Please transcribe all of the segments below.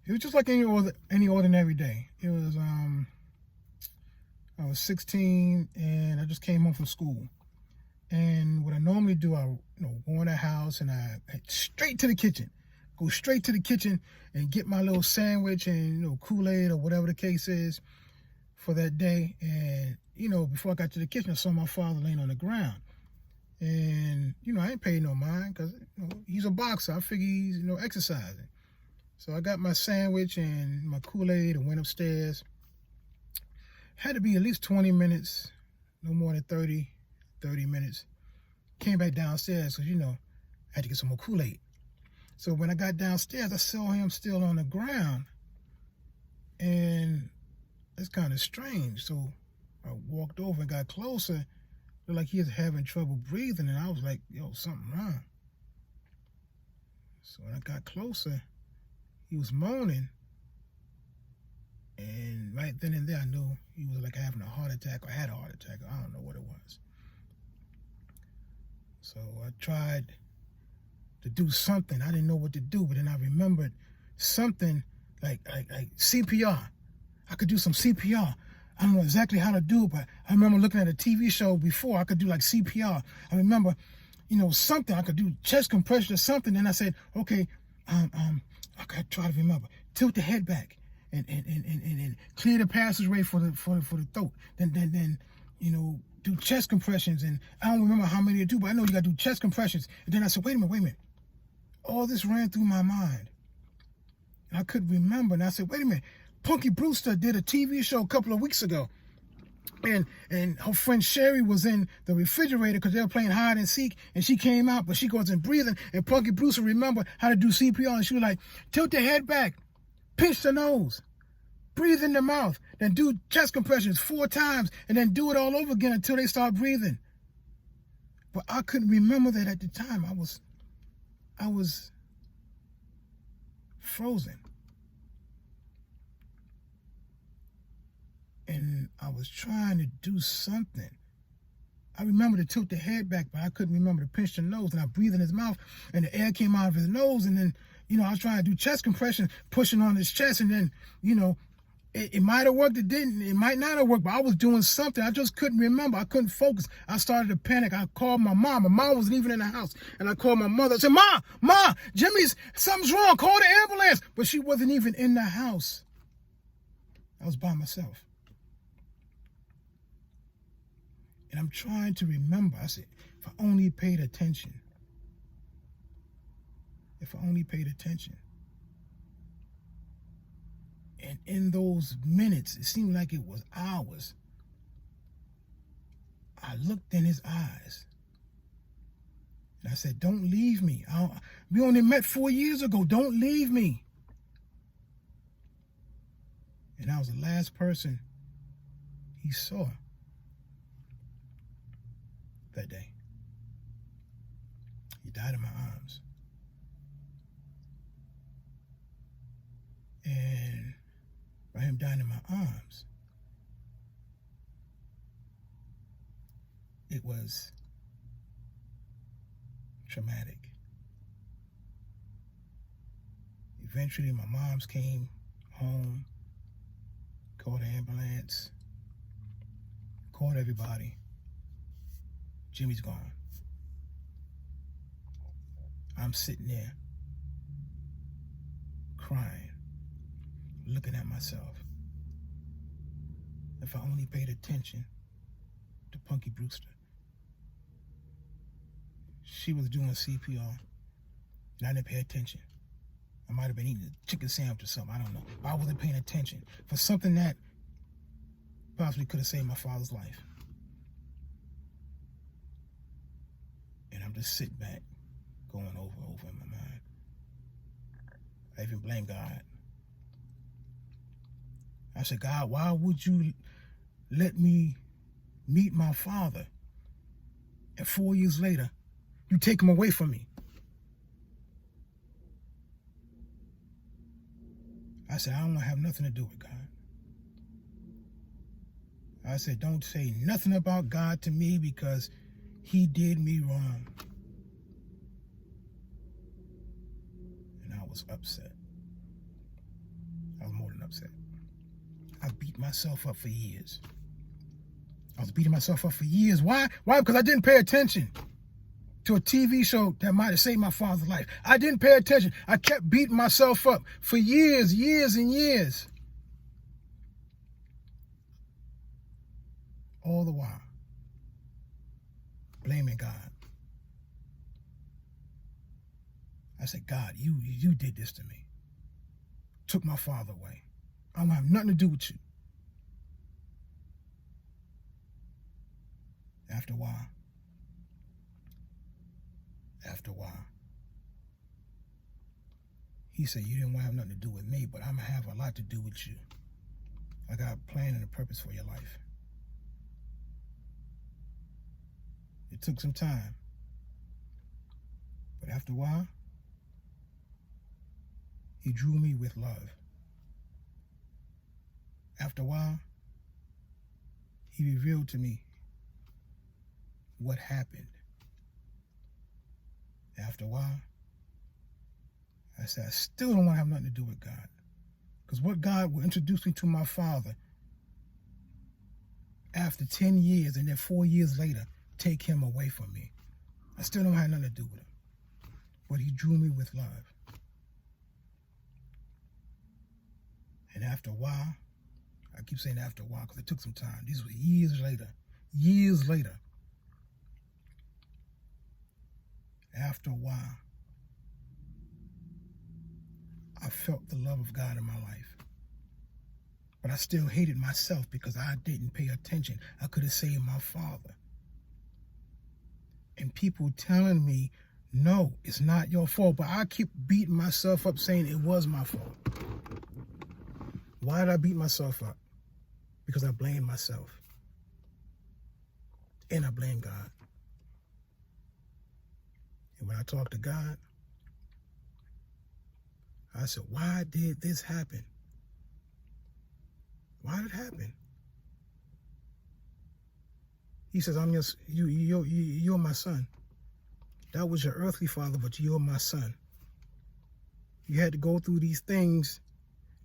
It was just like any ordinary day. It was I was 16 and I just came home from school. And what I normally do, I go in the house and I straight to the kitchen. Go straight to the kitchen and get my little sandwich and Kool-Aid or whatever the case is for that day. And before I got to the kitchen, I saw my father laying on the ground. And I ain't paid no mind because he's a boxer. I figure he's exercising. So I got my sandwich and my Kool-Aid and went upstairs. Had to be at least 20 minutes, no more than 30 minutes. Came back downstairs because, I had to get some more Kool-Aid. So when I got downstairs, I saw him still on the ground. And that's kind of strange. So I walked over and got closer. Looked like he was having trouble breathing. And I was like, yo, something wrong. So when I got closer, he was moaning. And right then and there, I knew he was like having a heart attack or had a heart attack. I don't know what it was. So I tried to do something. I didn't know what to do, but then I remembered something like CPR. I could do some CPR. I don't know exactly how to do it, but I remember looking at a TV show before. I could do like CPR. I remember, something. I could do chest compression or something. Then I said, okay, I gotta try to remember. Tilt the head back and clear the passageway for the throat. Then do chest compressions. And I don't remember how many to do, but I know you gotta do chest compressions. And then I said, wait a minute. All this ran through my mind. And I couldn't remember. And I said, wait a minute. Punky Brewster did a TV show a couple of weeks ago. And her friend Sherry was in the refrigerator because they were playing hide and seek. And she came out, but she wasn't breathing. And Punky Brewster remembered how to do CPR. And she was like, tilt the head back. Pinch the nose. Breathe in the mouth. Then do chest compressions 4 times. And then do it all over again until they start breathing. But I couldn't remember that at the time. I was frozen. And I was trying to do something. I remember to tilt the head back, but I couldn't remember to pinch the nose. And I breathed in his mouth, and the air came out of his nose. And then, I was trying to do chest compression, pushing on his chest. And then, it might have worked. It didn't. It might not have worked, but I was doing something. I just couldn't remember. I couldn't focus. I started to panic. I called my mom. My mom wasn't even in the house. And I called my mother. I said, Ma, something's wrong. Call the ambulance. But she wasn't even in the house. I was by myself. And I'm trying to remember. I said, if I only paid attention. If I only paid attention. And in those minutes, it seemed like it was hours. I looked in his eyes. And I said, don't leave me. We only met 4 years ago. Don't leave me. And I was the last person he saw that day. He died in my arms. And by him dying in my arms, it was traumatic. Eventually, my moms came home, called the ambulance, called everybody. Jimmy's gone. I'm sitting there crying, looking at myself. If I only paid attention to Punky Brewster. She was doing CPR, and I didn't pay attention. I might have been eating a chicken sandwich or something, I don't know. But I wasn't paying attention for something that possibly could have saved my father's life. And I'm just sitting back, going over in my mind. I even blame God. I said, God, why would you let me meet my father? And 4 years later, you take him away from me. I said, I don't want to have nothing to do with God. I said, don't say nothing about God to me because he did me wrong. And I was upset. upset. I beat myself up for years. I was beating myself up for years. Why? Why? Because I didn't pay attention to a TV show that might have saved my father's life. I didn't pay attention. I kept beating myself up for years and years. All the while, blaming God. I said, God, you did this to me. Took my father away. I don't have nothing to do with you. After a while, he said, you didn't want to have nothing to do with me, but I'm going to have a lot to do with you. I got a plan and a purpose for your life. It took some time. But after a while, he drew me with love. After a while, he revealed to me what happened. After a while, I said, I still don't want to have nothing to do with God. Because what God will introduce me to my father after 10 years and then 4 years later, take him away from me. I still don't have nothing to do with him. But he drew me with love. And after a while, I keep saying after a while because it took some time. These were years later. Years later. After a while, I felt the love of God in my life. But I still hated myself because I didn't pay attention. I could have saved my father. And people telling me, no, it's not your fault. But I keep beating myself up saying it was my fault. Why did I beat myself up? Because I blamed myself. And I blamed God. And when I talked to God, I said, why did this happen? Why did it happen? He says, you're my son. That was your earthly father, but you're my son. You had to go through these things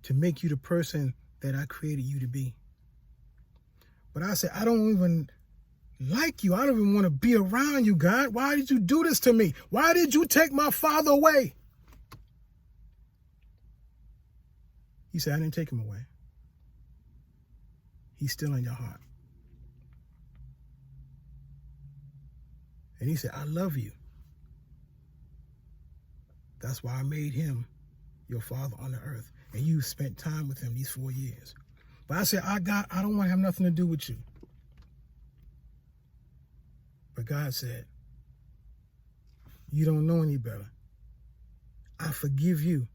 to make you the person that I created you to be. But I said, I don't even like you. I don't even want to be around you, God. Why did you do this to me? Why did you take my father away? He said, I didn't take him away. He's still in your heart. And he said, I love you. That's why I made him your father on the earth. And you spent time with him these 4 years. But I said, I don't want to have nothing to do with you. But God said, you don't know any better. I forgive you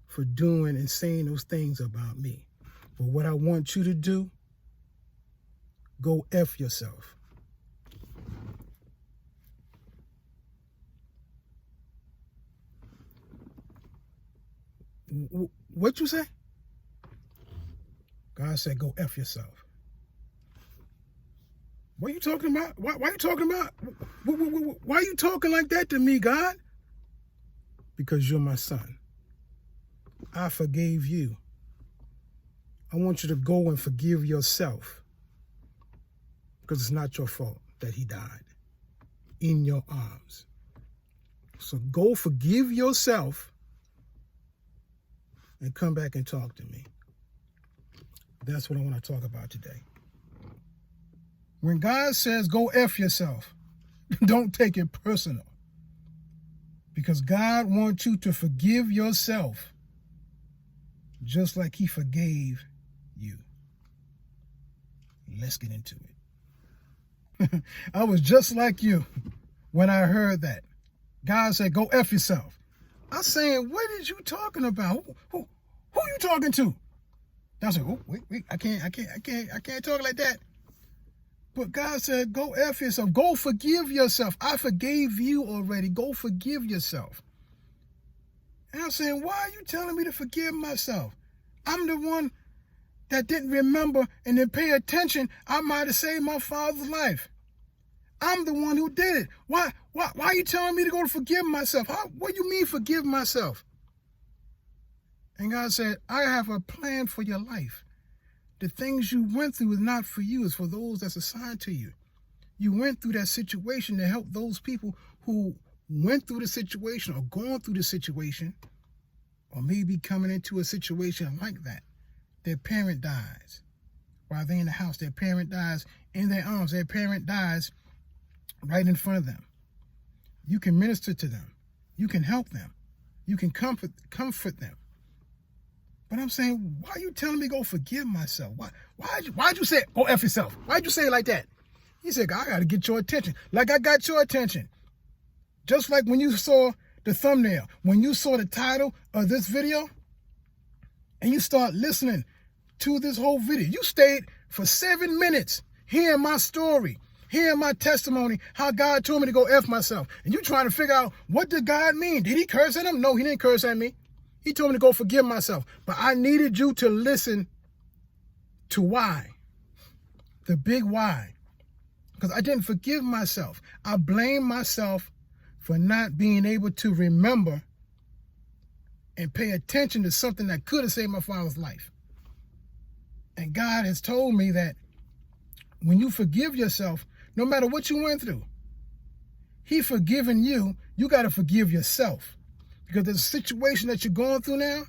for doing and saying those things about me. But what I want you to do, go F yourself. What you say? God said, go F yourself. What are you talking about? Why are you talking about? Why are you talking like that to me, God? Because you're my son. I forgave you. I want you to go and forgive yourself. Because it's not your fault that he died in your arms. So go forgive yourself and come back and talk to me. That's what I want to talk about today. When God says, go F yourself, don't take it personal. Because God wants you to forgive yourself just like he forgave you. Let's get into it. I was just like you when I heard that. God said, go F yourself. I'm saying, what is you talking about? Who are you talking to? I said, oh, wait, I can't talk like that. But God said, go F yourself. Go forgive yourself. I forgave you already. Go forgive yourself. And I'm saying, why are you telling me to forgive myself? I'm the one that didn't remember and didn't pay attention. I might have saved my father's life. I'm the one who did it. Why are you telling me to go to forgive myself? What do you mean forgive myself? And God said, I have a plan for your life. The things you went through is not for you, it's for those that's assigned to you. You went through that situation to help those people who went through the situation or going through the situation, or maybe coming into a situation like that. Their parent dies while they're in the house. Their parent dies in their arms. Their parent dies right in front of them. You can minister to them. You can help them. You can comfort them. But I'm saying, why are you telling me go forgive myself? Why'd you say, go F yourself? Why'd you say it like that? He said, I got to get your attention. Like I got your attention. Just like when you saw the thumbnail, when you saw the title of this video, and you start listening to this whole video. You stayed for 7 minutes hearing my story, hearing my testimony, how God told me to go F myself. And you trying to figure out, what did God mean? Did he curse at him? No, he didn't curse at me. He told me to go forgive myself. But I needed you to listen to why. The big why. Because I didn't forgive myself. I blamed myself for not being able to remember and pay attention to something that could have saved my father's life. And God has told me that when you forgive yourself, no matter what you went through, he forgiven you, you got to forgive yourself. Because the situation that you're going through now,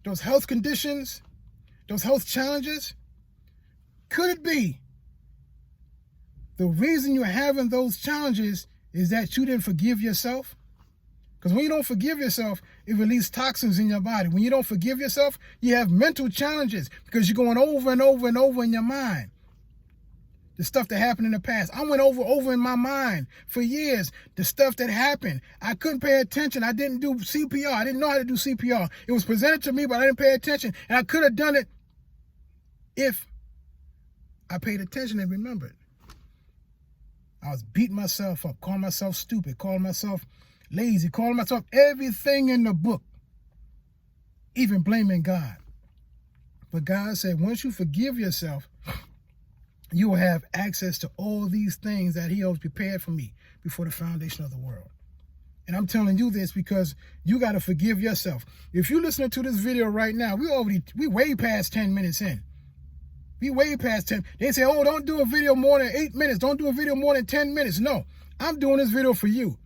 those health conditions, those health challenges, could it be the reason you're having those challenges is that you didn't forgive yourself? Because when you don't forgive yourself, it releases toxins in your body. When you don't forgive yourself, you have mental challenges because you're going over and over and over in your mind. The stuff that happened in the past. I went over in my mind for years. The stuff that happened. I couldn't pay attention. I didn't do CPR. I didn't know how to do CPR. It was presented to me, but I didn't pay attention. And I could have done it if I paid attention and remembered. I was beating myself up, calling myself stupid, calling myself lazy, calling myself everything in the book, even blaming God. But God said, once you forgive yourself, you will have access to all these things that he always prepared for me before the foundation of the world. And I'm telling you this because you got to forgive yourself. If you're listening to this video right now, we way past 10 minutes in. We way past 10. They say, oh, don't do a video more than 8 minutes. Don't do a video more than 10 minutes. No, I'm doing this video for you.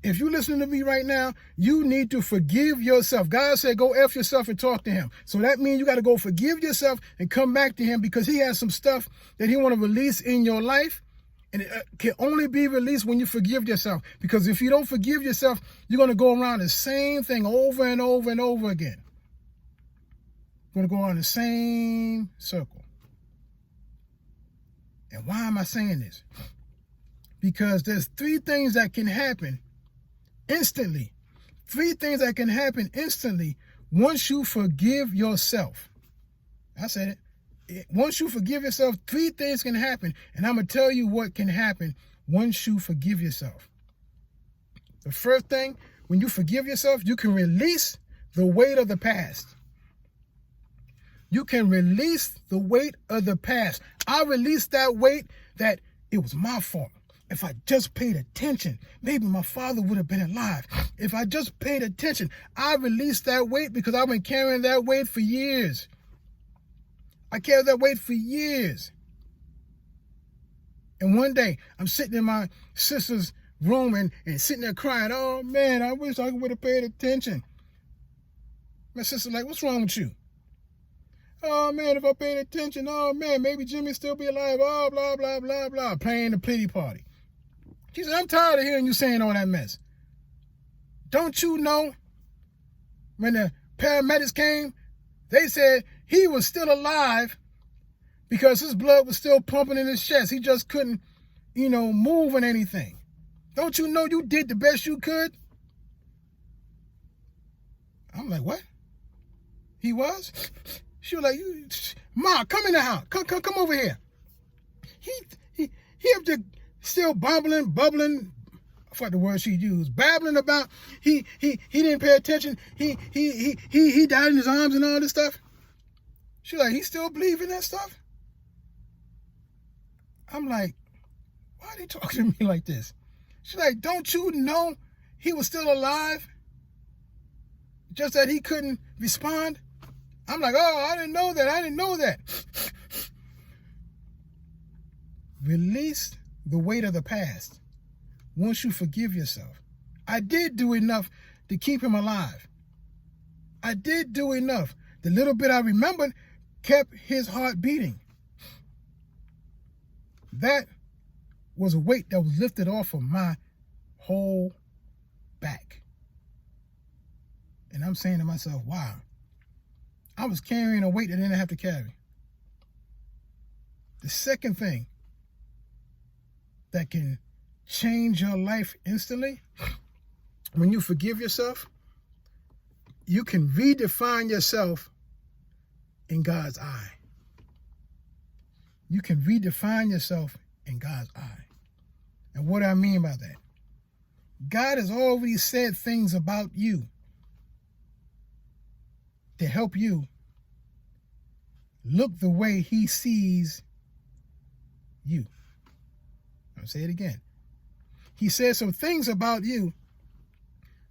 If you're listening to me right now, you need to forgive yourself. God said, go F yourself and talk to him. So that means you got to go forgive yourself and come back to him because he has some stuff that he want to release in your life. And it can only be released when you forgive yourself. Because if you don't forgive yourself, you're going to go around the same thing over and over and over again. You're going to go around the same circle. And why am I saying this? Because there's 3 things that can happen instantly. 3 things that can happen instantly once you forgive yourself. I said it. Once you forgive yourself, 3 things can happen. And I'm going to tell you what can happen once you forgive yourself. The first thing, when you forgive yourself, you can release the weight of the past. You can release the weight of the past. I released that weight that it was my fault. If I just paid attention, maybe my father would have been alive. If I just paid attention, I released that weight because I've been carrying that weight for years. I carried that weight for years. And one day, I'm sitting in my sister's room and sitting there crying, oh man, I wish I would have paid attention. My sister's like, what's wrong with you? Oh man, if I paid attention, oh man, maybe Jimmy still be alive, oh, blah, blah, blah, blah, playing the pity party. She said, I'm tired of hearing you saying all that mess. Don't you know when the paramedics came, they said he was still alive because his blood was still pumping in his chest. He just couldn't, move on anything. Don't you know you did the best you could? I'm like, what? He was? She was like, Ma, come in the house. Come over here. He up there still bubbling. I forgot the word she used. Babbling about he didn't pay attention. He died in his arms and all this stuff. She like, he still believe in that stuff? I'm like, why are they talking to me like this? She's like, don't you know he was still alive? just that he couldn't respond? I'm like, oh, I didn't know that. I didn't know that. Release the weight of the past once you forgive yourself. I did do enough to keep him alive. I did do enough. The little bit I remembered kept his heart beating. That was a weight that was lifted off of my whole back. And I'm saying to myself, wow, I was carrying a weight that I didn't have to carry. The second thing that can change your life instantly, when you forgive yourself, you can redefine yourself in God's eye. You can redefine yourself in God's eye. And what do I mean by that? God has already said things about you to help you look the way he sees you. I'll say it again. He said some things about you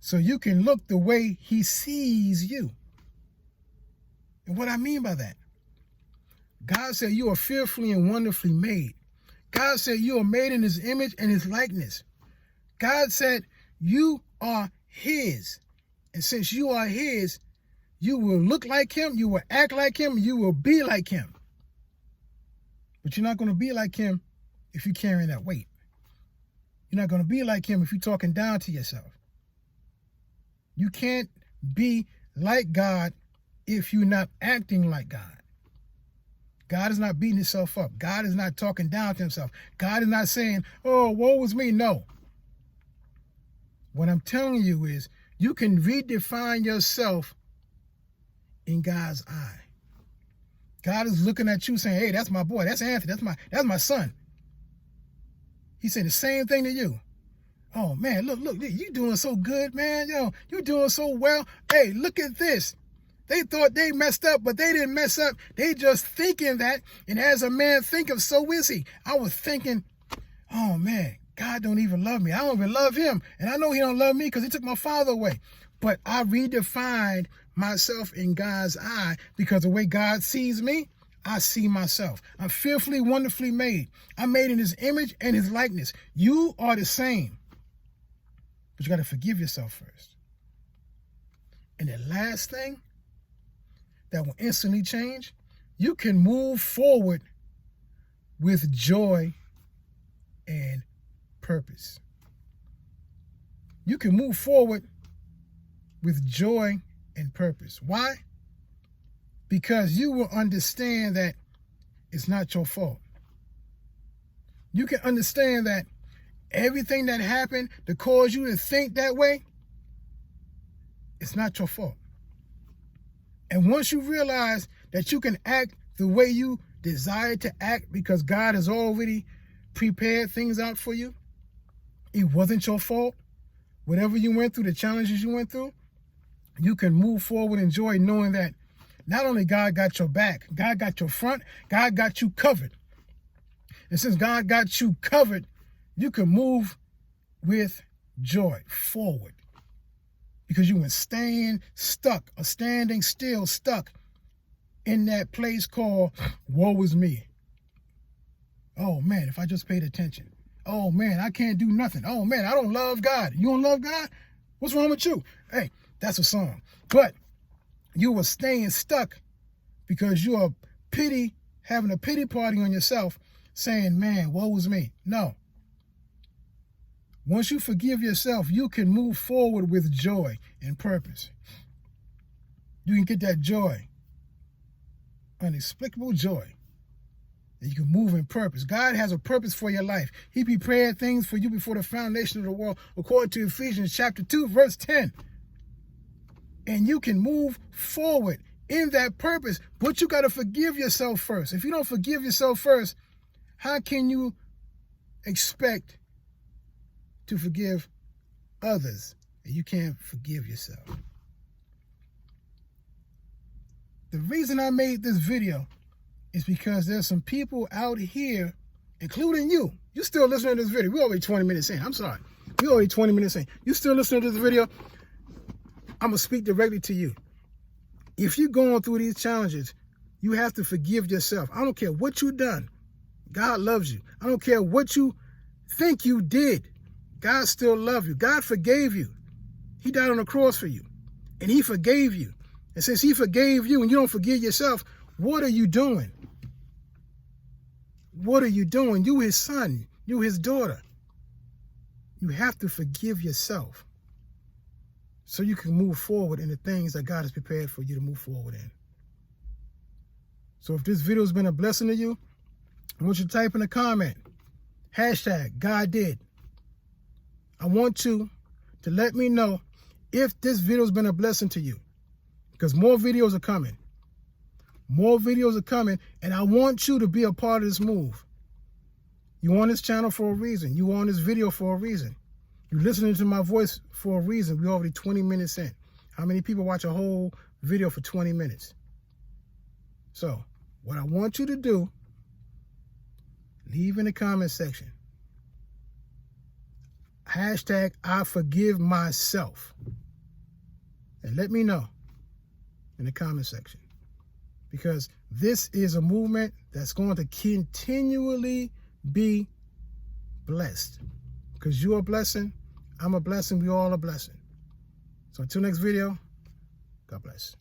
so you can look the way he sees you. And what I mean by that, God said you are fearfully and wonderfully made. God said you are made in his image and his likeness. God said you are his. And since you are his, you will look like him, you will act like him, you will be like him. But you're not going to be like him if you're carrying that weight. You're not going to be like him if you're talking down to yourself. You can't be like God if you're not acting like God. God is not beating himself up. God is not talking down to himself. God is not saying, oh, woe is me. No. What I'm telling you is you can redefine yourself in God's eye. God is looking at you saying, hey, that's my boy. That's Anthony. That's my son. He's saying the same thing to you. Oh, man, look, you doing so good, man. Yo, you doing so well. Hey, look at this. They thought they messed up, but they didn't mess up. They just thinking that, and as a man thinketh, so is he. I was thinking, oh, man, God don't even love me. I don't even love him, and I know he don't love me because he took my father away. But I redefined myself in God's eye because the way God sees me, I see myself. I'm fearfully, wonderfully made. I'm made in his image and his likeness. You are the same, but you got to forgive yourself first. And the last thing that will instantly change, you can move forward with joy and purpose. You can move forward with joy and purpose. Why? Because you will understand that it's not your fault. You can understand that everything that happened to cause you to think that way, it's not your fault. And once you realize that you can act the way you desire to act because God has already prepared things out for you, it wasn't your fault. Whatever you went through, the challenges you went through, you can move forward in joy knowing that not only God got your back, God got your front, God got you covered. And since God got you covered, you can move with joy forward. Because you were staying stuck or standing still stuck in that place called woe is me. Oh man, if I just paid attention. Oh man, I can't do nothing. Oh man, I don't love God. You don't love God? What's wrong with you? Hey, that's a song. But you were staying stuck because you are having a pity party on yourself saying, man, woe is me. No. Once you forgive yourself, you can move forward with joy and purpose. You can get that joy, inexplicable joy. And you can move in purpose. God has a purpose for your life. He prepared things for you before the foundation of the world, according to Ephesians chapter 2, verse 10. And you can move forward in that purpose, but you got to forgive yourself first. If you don't forgive yourself first, how can you expect to forgive others and you can't forgive yourself? The reason I made this video is because there's some people out here, including you. You still listening to this video. We're already 20 minutes in. I'm sorry. We're already 20 minutes in. You still listening to this video? I'm going to speak directly to you. If you're going through these challenges, you have to forgive yourself. I don't care what you've done. God loves you. I don't care what you think you did. God still loves you. God forgave you. He died on the cross for you. And he forgave you. And since he forgave you and you don't forgive yourself, what are you doing? What are you doing? You his son. You his daughter. You have to forgive yourself so you can move forward in the things that God has prepared for you to move forward in. So if this video has been a blessing to you, I want you to type in a comment, #GodDid. I want you to let me know if this video has been a blessing to you, because more videos are coming. More videos are coming, and I want you to be a part of this move. You're on this channel for a reason. You're on this video for a reason. You're listening to my voice for a reason. We're already 20 minutes in. How many people watch a whole video for 20 minutes? So, what I want you to do, leave in the comment section, #I forgive myself. And let me know in the comment section. Because this is a movement that's going to continually be blessed. Because you're a blessing, I'm a blessing, we all a blessing. So until next video, God bless.